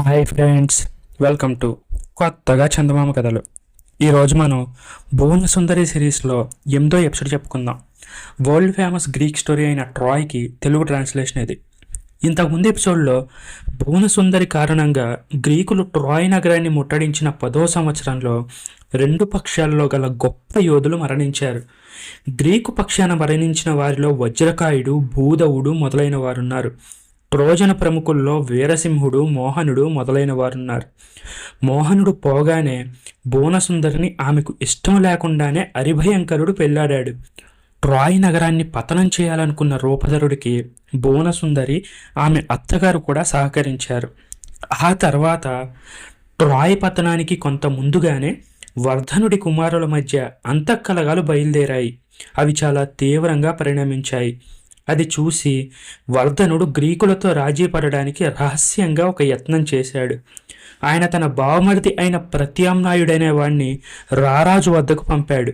Hi friends, welcome to కొత్తగా చందమామ కథలు. ఈరోజు మనం భువన సుందరి సిరీస్లో 8వ ఎపిసోడ్ చెప్పుకుందాం. వరల్డ్ ఫేమస్ గ్రీక్ స్టోరీ అయిన ట్రాయ్కి తెలుగు ట్రాన్స్లేషన్ ఇది. ఇంతకుముందు ఎపిసోడ్లో భువన సుందరి కారణంగా గ్రీకులు ట్రాయ్ నగరాన్ని ముట్టడించిన 10వ సంవత్సరంలో రెండు పక్షాల్లో గల గొప్ప యోధులు మరణించారు. గ్రీకు పక్షాన మరణించిన వారిలో వజ్రకాయుడు, భూధవుడు మొదలైన వారున్నారు. ట్రోజన ప్రముఖుల్లో వీరసింహుడు, మోహనుడు మొదలైన వారున్నారు. మోహనుడు పోగానే భువనసుందరిని ఆమెకు ఇష్టం లేకుండానే అరిభయంకరుడు పెళ్లాడాడు. ట్రాయ్ నగరాన్ని పతనం చేయాలనుకున్న రూపధరుడికి భువనసుందరి, ఆమె అత్తగారు కూడా సహకరించారు. ఆ తర్వాత ట్రాయ్ పతనానికి కొంత ముందుగానే వర్ధనుడి కుమారుల మధ్య అంతఃకలహాలు బయలుదేరాయి. అవి చాలా తీవ్రంగా పరిణమించాయి. అది చూసి వర్ధనుడు గ్రీకులతో రాజీ పడడానికి రహస్యంగా ఒక యత్నం చేశాడు. ఆయన తన బావమరిది అయిన ప్రత్యామ్నాయుడనే వాణ్ణి రారాజు వద్దకు పంపాడు.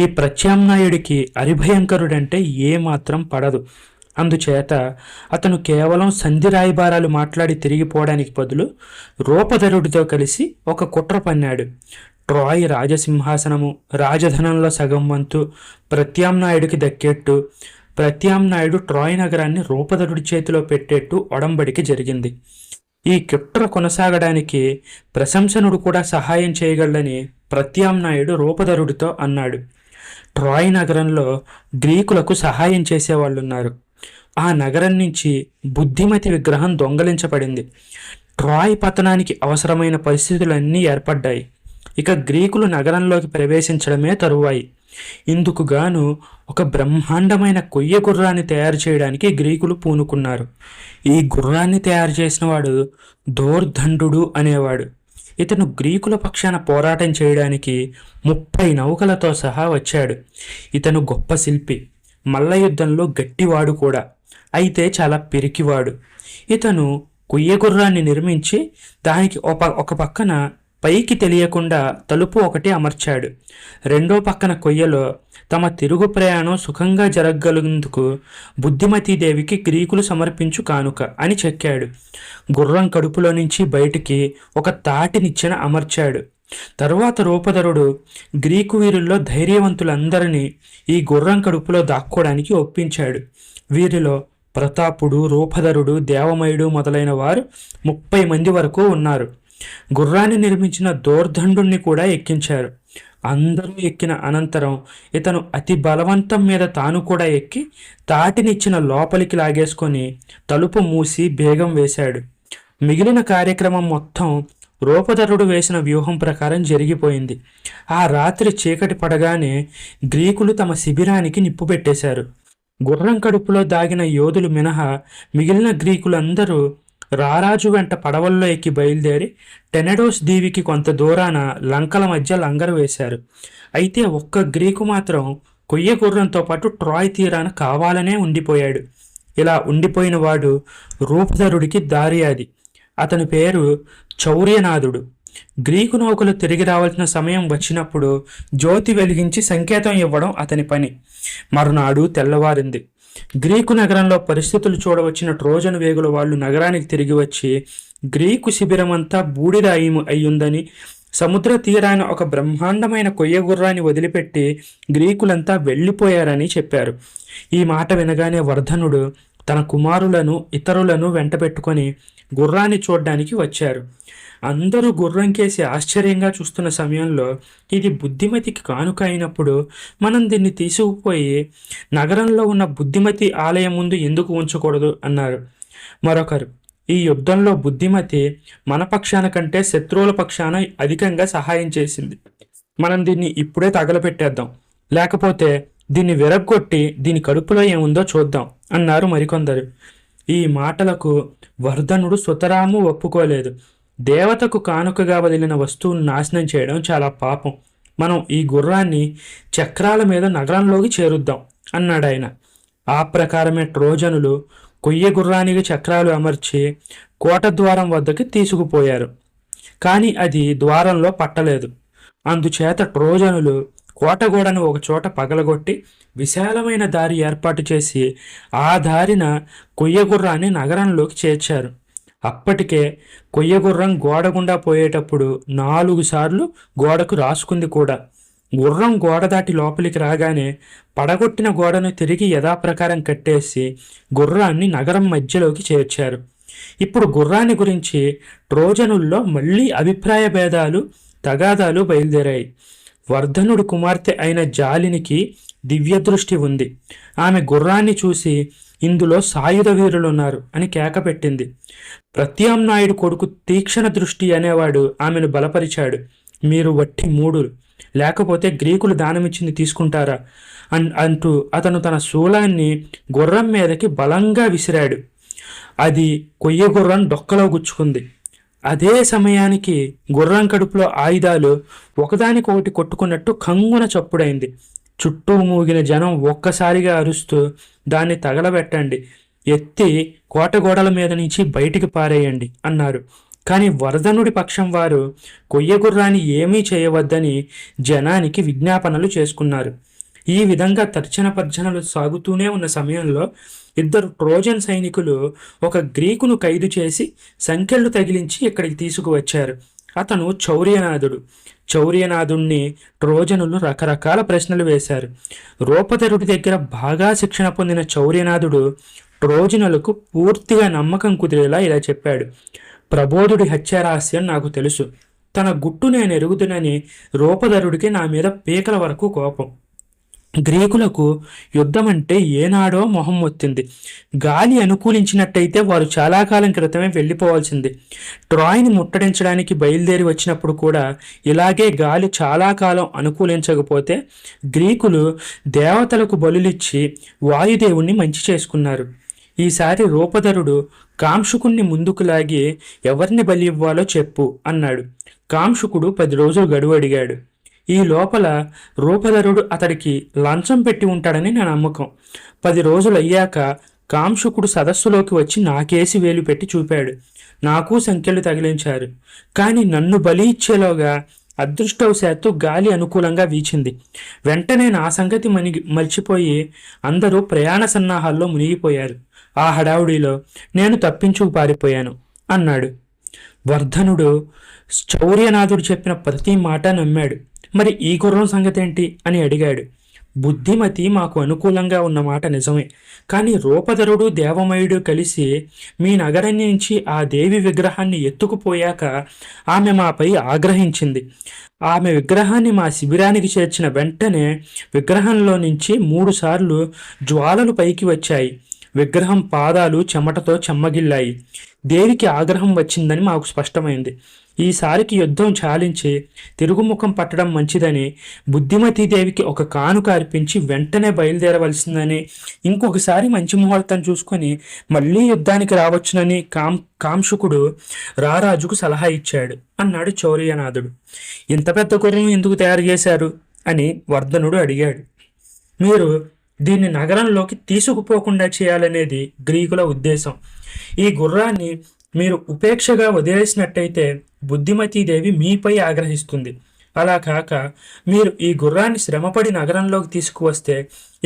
ఈ ప్రత్యామ్నాయుడికి అరిభయంకరుడంటే ఏమాత్రం పడదు. అందుచేత అతను కేవలం సంధి రాయబారాలు మాట్లాడి తిరిగిపోవడానికి బదులు రూపధరుడితో కలిసి ఒక కుట్ర పన్నాడు. ట్రాయ్ రాజసింహాసనము, రాజధనంలో సగం వంతు ప్రత్యామ్నాయుడికి దక్కేట్టు, ప్రత్యామ్నాయుడు ట్రాయ్ నగరాన్ని రూపధరుడి చేతిలో పెట్టేట్టు ఒడంబడిక జరిగింది. ఈ కుట్ర కొనసాగడానికి ప్రశంసనుడు కూడా సహాయం చేయగలడని ప్రత్యామ్నాయుడు రూపధరుడితో అన్నాడు. ట్రాయ్ నగరంలో గ్రీకులకు సహాయం చేసేవాళ్ళున్నారు. ఆ నగరం నుంచి బుద్ధిమతి విగ్రహం దొంగలించబడింది. ట్రాయ్ పతనానికి అవసరమైన పరిస్థితులన్నీ ఏర్పడ్డాయి. ఇక గ్రీకులు నగరంలోకి ప్రవేశించడమే తరువాయి. ఇందుకు గాను ఒక బ్రహ్మాండమైన కొయ్య గుర్రాన్ని తయారు చేయడానికి గ్రీకులు పూనుకున్నారు. ఈ గుర్రాన్ని తయారు చేసిన వాడు దోర్దండు అనేవాడు. ఇతను గ్రీకుల పక్షాన పోరాటం చేయడానికి 30 నౌకలతో సహా వచ్చాడు. ఇతను గొప్ప శిల్పి, మల్ల యుద్ధంలో గట్టివాడు కూడా, అయితే చాలా పిరికివాడు. ఇతను కొయ్య గుర్రాన్ని నిర్మించి దానికి ఒక పక్కన పైకి తెలియకుండా తలుపు ఒకటి అమర్చాడు. రెండో పక్కన కొయ్యలో తమ తిరుగు ప్రయాణం సుఖంగా జరగగలిగేందుకు బుద్ధిమతీదేవికి గ్రీకులు సమర్పించు కానుక అని చెక్కాడు. గుర్రం కడుపులో నుంచి బయటికి ఒక తాటినిచ్చెన అమర్చాడు. తరువాత రూపధరుడు గ్రీకు వీరుల్లో ధైర్యవంతులందరినీ ఈ గుర్రం కడుపులో దాక్కోవడానికి ఒప్పించాడు. వీరిలో ప్రతాపుడు, రూపధరుడు, దేవమయుడు మొదలైన వారు 30 మంది వరకు ఉన్నారు. గుర్రాన్ని నిర్మించిన దోర్దండుణ్ణి కూడా ఎక్కించారు. అందరూ ఎక్కిన అనంతరం ఇతను అతి బలవంతం మీద తాను కూడా ఎక్కి తాటినిచ్చిన లోపలికి లాగేసుకొని తలుపు మూసి బేగం వేశాడు. మిగిలిన కార్యక్రమం మొత్తం రూపధరుడు వేసిన వ్యూహం ప్రకారం జరిగిపోయింది. ఆ రాత్రి చీకటి పడగానే గ్రీకులు తమ శిబిరానికి నిప్పు పెట్టేశారు. గుర్రం కడుపులో దాగిన యోధులు మినహా మిగిలిన గ్రీకులందరూ రారాజు వెంట పడవల్లో ఎక్కి బయలుదేరి టెనెడోస్ దీవికి కొంత దూరాన లంకల మధ్య లంగరు వేశారు. అయితే ఒక్క గ్రీకు మాత్రం కొయ్య గుర్రంతో పాటు ట్రాయ్ తీరాన కావాలనే ఉండిపోయాడు. ఇలా ఉండిపోయిన వాడు రూపధరుడికి దారియాది. అతని పేరు చౌర్యనాథుడు. గ్రీకు నౌకలు తిరిగి రావాల్సిన సమయం వచ్చినప్పుడు జ్యోతి వెలిగించి సంకేతం ఇవ్వడం అతని పని. మరునాడు తెల్లవారింది. గ్రీకు నగరంలో పరిస్థితులు చూడవచ్చిన ట్రోజన్ వేగుల వాళ్ళు నగరానికి తిరిగి వచ్చి గ్రీకు శిబిరమంతా బూడిద అయ్యుందని, సముద్ర తీరాన ఒక బ్రహ్మాండమైన కొయ్య గుర్రాన్ని వదిలిపెట్టి గ్రీకులంతా వెళ్ళిపోయారని చెప్పారు. ఈ మాట వినగానే వర్ధనుడు తన కుమారులను, ఇతరులను వెంట పెట్టుకొని గుర్రాన్ని చూడ్డానికి వచ్చారు. అందరూ గుర్రం కేసి ఆశ్చర్యంగా చూస్తున్న సమయంలో ఇది బుద్ధిమతికి కానుక అయినప్పుడు మనం దీన్ని తీసుకుపోయి నగరంలో ఉన్న బుద్ధిమతి ఆలయం ముందు ఎందుకు ఉంచకూడదు అన్నారు. మరొకరు, ఈ యుద్ధంలో బుద్ధిమతి మన పక్షాన కంటే శత్రువుల పక్షాన అధికంగా సహాయం చేసింది. మనం దీన్ని ఇప్పుడే తగలపెట్టేద్దాం, లేకపోతే దీన్ని విరగ్గొట్టి దీని కడుపులో ఏముందో చూద్దాం అన్నారు మరికొందరు. ఈ మాటలకు వర్ధనుడు సుతరాము ఒప్పుకోలేదు. దేవతకు కానుకగా వదిలిన వస్తువును నాశనం చేయడం చాలా పాపం. మనం ఈ గుర్రాన్ని చక్రాల మీద నగరంలోకి చేరుద్దాం అన్నాడు ఆయన. ఆ ప్రకారమే ట్రోజనులు కొయ్య గుర్రానికి చక్రాలు అమర్చి కోట ద్వారం వద్దకి తీసుకుపోయారు. కానీ అది ద్వారంలో పట్టలేదు. అందుచేత ట్రోజనులు కోటగోడను ఒక చోట పగలగొట్టి విశాలమైన దారి ఏర్పాటు చేసి ఆ దారిన కొయ్య గుర్రాన్ని నగరంలోకి చేర్చారు. అప్పటికే కొయ్య గుర్రం గోడ గుండా పోయేటప్పుడు 4 సార్లు గోడకు రాసుకుంది కూడా. గుర్రం గోడ దాటి లోపలికి రాగానే పడగొట్టిన గోడను తిరిగి యథాప్రకారం కట్టేసి గుర్రాన్ని నగరం మధ్యలోకి చేర్చారు. ఇప్పుడు గుర్రాన్ని గురించి ట్రోజనుల్లో మళ్ళీ అభిప్రాయ భేదాలు, తగాదాలు బయలుదేరాయి. వర్ధనుడు కుమార్తె అయిన జాలినికి దివ్యదృష్టి ఉంది. ఆమె గుర్రాన్ని చూసి ఇందులో సాయుధ వీరులున్నారు అని కేకపెట్టింది. ప్రత్యామ్నాయుడు కొడుకు తీక్షణ దృష్టి అనేవాడు ఆమెను బలపరిచాడు. మీరు వట్టి మూడులు, లేకపోతే గ్రీకులు దానమిచ్చింది తీసుకుంటారా అంటూ అతను తన శూలాన్ని గుర్రం మీదకి బలంగా విసిరాడు. అది కొయ్య గుర్రం డొక్కలో గుచ్చుకుంది. అదే సమయానికి గుర్రం కడుపులో ఆయుధాలు ఒకదానికొకటి కొట్టుకున్నట్టు కంగున చప్పుడైంది. చుట్టూ మూగిన జనం ఒక్కసారిగా అరుస్తూ దాన్ని తగలబెట్టండి, ఎత్తి కోట గోడల మీద నుంచి బయటికి పారేయండి అన్నారు. కానీ వర్ధనుడి పక్షం వారు కొయ్య గుర్రాన్ని ఏమీ చేయవద్దని జనానికి విజ్ఞాపనలు చేసుకున్నారు. ఈ విధంగా తర్జన పర్జనలు సాగుతూనే ఉన్న సమయంలో 2 ట్రోజన్ సైనికులు ఒక గ్రీకును ఖైదు చేసి సంకెళ్ళు తగిలించి ఇక్కడికి తీసుకువచ్చారు. అతను చౌర్యనాథుడు. చౌర్యనాథుణ్ణి ట్రోజనులు రకరకాల ప్రశ్నలు వేశారు. రూపధరుడి దగ్గర బాగా శిక్షణ పొందిన చౌర్యనాథుడు ట్రోజనులకు పూర్తిగా నమ్మకం కుదిరేలా ఇలా చెప్పాడు. ప్రబోధుడి హత్యారహస్యం నాకు తెలుసు. తన గుట్టు నేను ఎరుగుదునని రూపధరుడికి నా మీద పీకల వరకు కోపం. గ్రీకులకు యుద్ధం అంటే ఏనాడో మొహం మొత్తింది. గాలి అనుకూలించినట్టయితే వారు చాలా కాలం క్రితమే వెళ్ళిపోవాల్సింది. ట్రాయ్ని ముట్టడించడానికి బయలుదేరి వచ్చినప్పుడు కూడా ఇలాగే గాలి చాలా కాలం అనుకూలించకపోతే గ్రీకులు దేవతలకు బలులిచ్చి వాయుదేవుణ్ణి మంచి చేసుకున్నారు. ఈసారి రూపధరుడు కాంశుకుణ్ణి ముందుకు లాగి ఎవరిని బలి ఇవ్వాలో చెప్పు అన్నాడు. కాంశుకుడు 10 రోజులు గడువు అడిగాడు. ఈ లోపల రూపధరుడు అతడికి లంచం పెట్టి ఉంటాడని నా నమ్మకం. 10 రోజులు అయ్యాక కాంశుకుడు సదస్సులోకి వచ్చి నాకేసి వేలు పెట్టి చూపాడు. నాకు సంఖ్యలు తగిలించారు. కానీ నన్ను బలి ఇచ్చేలోగా అదృష్టవశాత్తు గాలి అనుకూలంగా వీచింది. వెంటనే నా సంగతి మర్చిపోయి అందరూ ప్రయాణ సన్నాహాల్లో మునిగిపోయారు. ఆ హడావుడిలో నేను తప్పించుకు పారిపోయాను అన్నాడు. వర్ధనుడు చౌర్యనాథుడు చెప్పిన ప్రతి మాట నమ్మాడు. మరి ఈ గుర్రం సంగతి ఏంటి అని అడిగాడు. బుద్ధిమతి మాకు అనుకూలంగా ఉన్న మాట నిజమే, కానీ రూపధరుడు దేవమయుడు కలిసి మీ నగరం నుంచి ఆ దేవి విగ్రహాన్ని ఎత్తుకుపోయాక ఆమె మాపై ఆగ్రహించింది. ఆమె విగ్రహాన్ని మా శిబిరానికి చేర్చిన వెంటనే విగ్రహంలో నుంచి 3 సార్లు జ్వాలలు పైకి వచ్చాయి. విగ్రహం పాదాలు చెమటతో చెమ్మగిల్లాయి. దేవికి ఆగ్రహం వచ్చిందని మాకు స్పష్టమైంది. ఈసారికి యుద్ధం చాలించి తిరుగుముఖం పట్టడం మంచిదని బుద్ధిమతీదేవికి ఒక కానుక అర్పించి వెంటనే బయలుదేరవలసిందని, ఇంకొకసారి మంచి ముహూర్తం చూసుకొని మళ్ళీ యుద్ధానికి రావచ్చునని కాంశుకుడు రారాజుకు సలహా ఇచ్చాడు అన్నాడు చౌర్యనాథుడు. ఇంత పెద్ద గుర్రం ఎందుకు తయారు చేశారు అని వర్ధనుడు అడిగాడు. మీరు దీన్ని నగరంలోకి తీసుకుపోకుండా చేయాలనేది గ్రీకుల ఉద్దేశం. ఈ గుర్రాన్ని మీరు ఉపేక్షగా వదిలేసినట్టయితే బుద్ధిమతీదేవి మీపై ఆగ్రహిస్తుంది. అలా కాక మీరు ఈ గుర్రాన్ని శ్రమపడి నగరంలోకి తీసుకువస్తే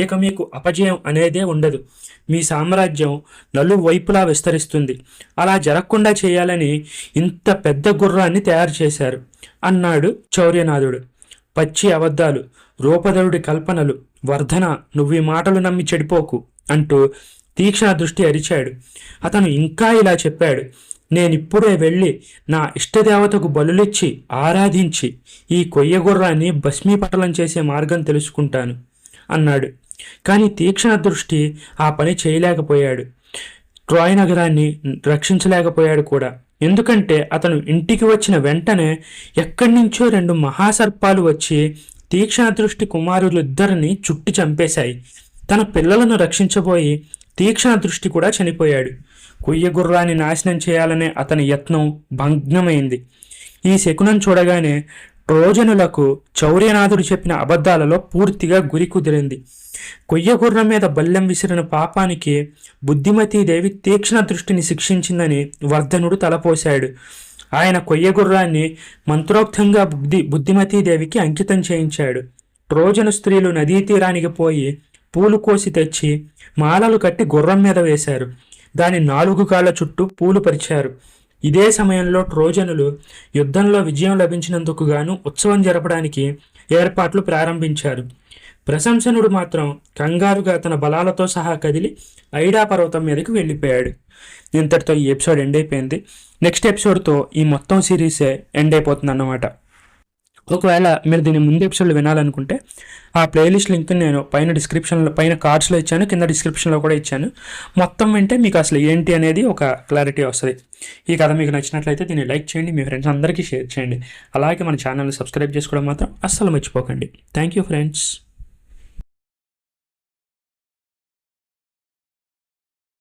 ఇక మీకు అపజయం అనేదే ఉండదు. మీ సామ్రాజ్యం నలువైపులా విస్తరిస్తుంది. అలా జరగకుండా చేయాలని ఇంత పెద్ద గుర్రాన్ని తయారు చేశారు అన్నాడు చౌర్యనాథుడు. పచ్చి అబద్ధాలు, రూపధరుడి కల్పనలు. వర్ధన, నువ్వు ఈ మాటలు నమ్మి చెడిపోకు అంటూ తీక్షణ దృష్టి అరిచాడు. అతను ఇంకా ఇలా చెప్పాడు. నేనిప్పుడే వెళ్ళి నా ఇష్టదేవతకు బలులిచ్చి ఆరాధించి ఈ కొయ్య గుర్రాన్ని భస్మీపటలం చేసే మార్గం తెలుసుకుంటాను అన్నాడు. కానీ తీక్షణ దృష్టి ఆ పని చేయలేకపోయాడు. ట్రాయ్ నగరాన్ని రక్షించలేకపోయాడు కూడా. ఎందుకంటే అతను ఇంటికి వచ్చిన వెంటనే ఎక్కడి నుంచో 2 మహాసర్పాలు వచ్చి తీక్షణ దృష్టి కుమారులిద్దరిని చుట్టి చంపేశాయి. తన పిల్లలను రక్షించబోయి తీక్షణ దృష్టి కూడా చనిపోయాడు. కొయ్య గుర్రాన్ని నాశనం చేయాలనే అతని యత్నం భగ్నమైంది. ఈ శకునం చూడగానే ట్రోజనులకు చౌర్యనాథుడు చెప్పిన అబద్ధాలలో పూర్తిగా గురి కుదిరింది. కొయ్య గుర్రం మీద బల్లెం విసిరిన పాపానికి బుద్ధిమతీదేవి తీక్షణ దృష్టిని శిక్షించిందని వర్ధనుడు తలపోశాడు. ఆయన కొయ్య గుర్రాన్ని మంత్రోక్తంగా బుద్ధిమతీదేవికి అంకితం చేయించాడు. ట్రోజను స్త్రీలు నదీ తీరానికి పోయి పూలు కోసి తెచ్చి మాలలు కట్టి గుర్రం మీద వేశారు. దాని 4 కాళ్ళ చుట్టూ పూలు పరిచారు. ఇదే సమయంలో ట్రోజనులు యుద్ధంలో విజయం లభించినందుకు గాను ఉత్సవం జరపడానికి ఏర్పాట్లు ప్రారంభించారు. ప్రశంసనుడు మాత్రం కంగారుగా తన బలాలతో సహా కదిలి ఐడా పర్వతం మీదకి వెళ్ళిపోయాడు. ఇంతటితో ఈ ఎపిసోడ్ ఎండ్ అయిపోయింది. నెక్స్ట్ ఎపిసోడ్తో ఈ మొత్తం సిరీసే ఎండ్ అయిపోతుంది అన్నమాట. ఒకవేళ మీరు దీని ముందు ఎపిసోడ్లు వినాలనుకుంటే ఆ ప్లేలిస్ట్ లింక్ నేను పైన కార్డ్స్లో ఇచ్చాను, కింద డిస్క్రిప్షన్లో కూడా ఇచ్చాను. మొత్తం వింటే మీకు అసలు ఏంటి అనేది ఒక క్లారిటీ వస్తుంది. ఈ కథ మీకు నచ్చినట్లయితే దీన్ని లైక్ చేయండి, మీ ఫ్రెండ్స్ అందరికీ షేర్ చేయండి. అలాగే మన ఛానల్ని సబ్స్క్రైబ్ చేసుకోవడం మాత్రం అస్సలు మర్చిపోకండి. Thank you friends.